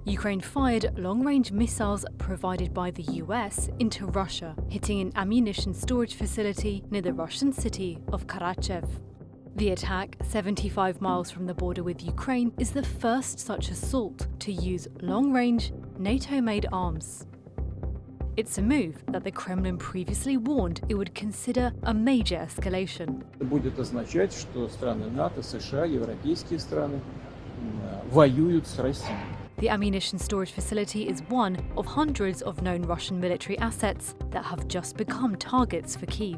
Ukraine fired long-range missiles provided by the US into Russia, hitting an ammunition storage facility near the Russian city of Karachev. The attack, 75 miles from the border with Ukraine, is the first such assault to use long-range, NATO-made arms. It's a move that the Kremlin previously warned it would consider a major escalation. Это будет означать, что страны НАТО, США, европейские страны воюют с Россией. The ammunition storage facility is one of hundreds of known Russian military assets that have just become targets for Kyiv.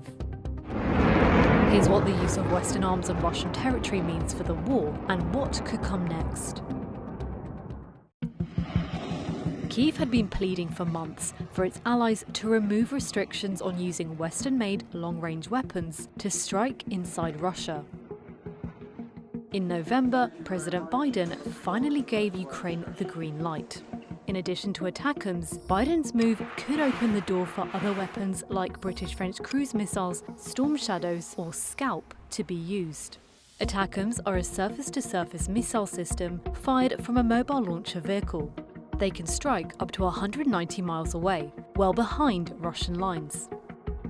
Here's what the use of Western arms on Russian territory means for the war and what could come next. Kyiv had been pleading for months for its allies to remove restrictions on using Western-made long-range weapons to strike inside Russia. In November, President Biden finally gave Ukraine the green light. In addition to ATACMS, Biden's move could open the door for other weapons like British-French cruise missiles, Storm Shadows or Scalp to be used. ATACMS are a surface-to-surface missile system fired from a mobile launcher vehicle. They can strike up to 190 miles away, well behind Russian lines.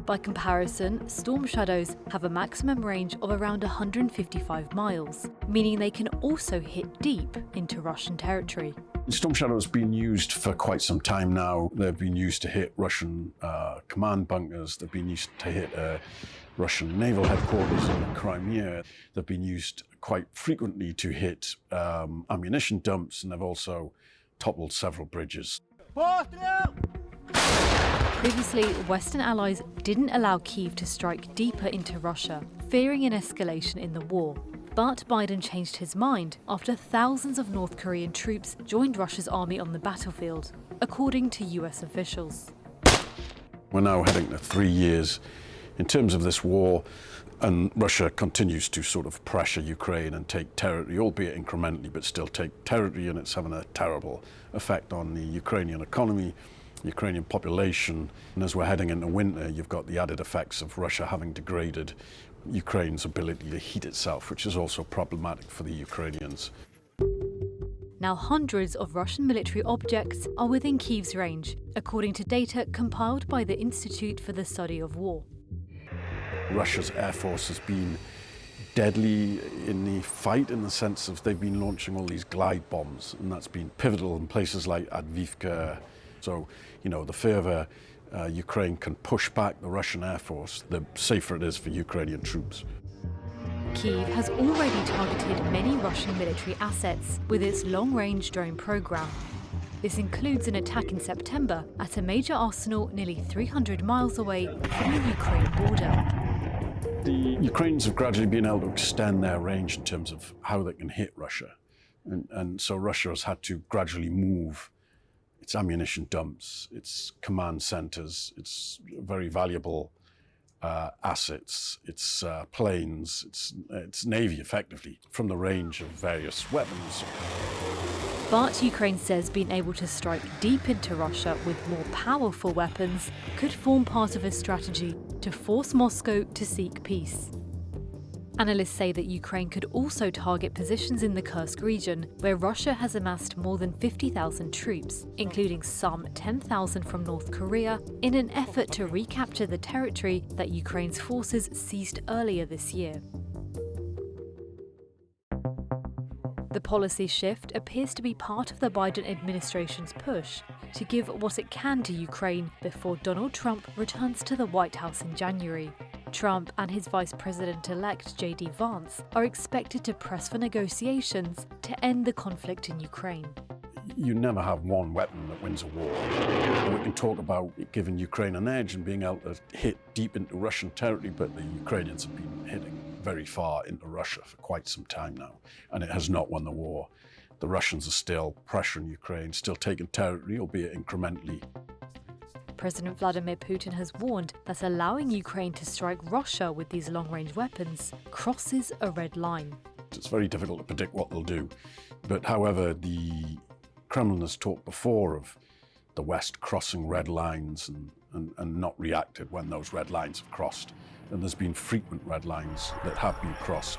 By comparison, Storm Shadows have a maximum range of around 155 miles, meaning they can also hit deep into Russian territory. Storm Shadows have been used for quite some time now. They've been used to hit Russian command bunkers. They've been used to hit Russian naval headquarters in the Crimea. They've been used quite frequently to hit ammunition dumps, and they've also toppled several bridges. Previously, Western allies didn't allow Kyiv to strike deeper into Russia, fearing an escalation in the war. But Biden changed his mind after thousands of North Korean troops joined Russia's army on the battlefield, according to US officials. We're now heading to 3 years in terms of this war, and Russia continues to sort of pressure Ukraine and take territory, albeit incrementally, but still take territory, and it's having a terrible effect on the Ukrainian economy, Ukrainian population. And as we're heading into winter, you've got the added effects of Russia having degraded Ukraine's ability to heat itself, which is also problematic for the Ukrainians. Now hundreds of Russian military objects are within Kyiv's range, according to data compiled by the Institute for the Study of War. Russia's air force has been deadly in the fight, in the sense of they've been launching all these glide bombs, and that's been pivotal in places like Advivka. So, you know, the further Ukraine can push back the Russian air force, the safer it is for Ukrainian troops. Kyiv has already targeted many Russian military assets with its long-range drone program. This includes an attack in September at a major arsenal nearly 300 miles away from the Ukraine border. The Ukrainians have gradually been able to extend their range in terms of how they can hit Russia. And so Russia has had to gradually move its ammunition dumps, its command centers, its very valuable assets, its planes, its navy, effectively, from the range of various weapons. But Ukraine says being able to strike deep into Russia with more powerful weapons could form part of a strategy to force Moscow to seek peace. Analysts say that Ukraine could also target positions in the Kursk region, where Russia has amassed more than 50,000 troops, including some 10,000 from North Korea, in an effort to recapture the territory that Ukraine's forces seized earlier this year. The policy shift appears to be part of the Biden administration's push to give what it can to Ukraine before Donald Trump returns to the White House in January. Trump and his Vice President-elect J.D. Vance are expected to press for negotiations to end the conflict in Ukraine. You never have one weapon that wins a war. And we can talk about giving Ukraine an edge and being able to hit deep into Russian territory, but the Ukrainians have been hitting very far into Russia for quite some time now, and it has not won the war. The Russians are still pressuring Ukraine, still taking territory, albeit incrementally. President Vladimir Putin has warned that allowing Ukraine to strike Russia with these long-range weapons crosses a red line. It's very difficult to predict what they'll do. But however, the Kremlin has talked before of the West crossing red lines and not reacted when those red lines have crossed. And there's been frequent red lines that have been crossed.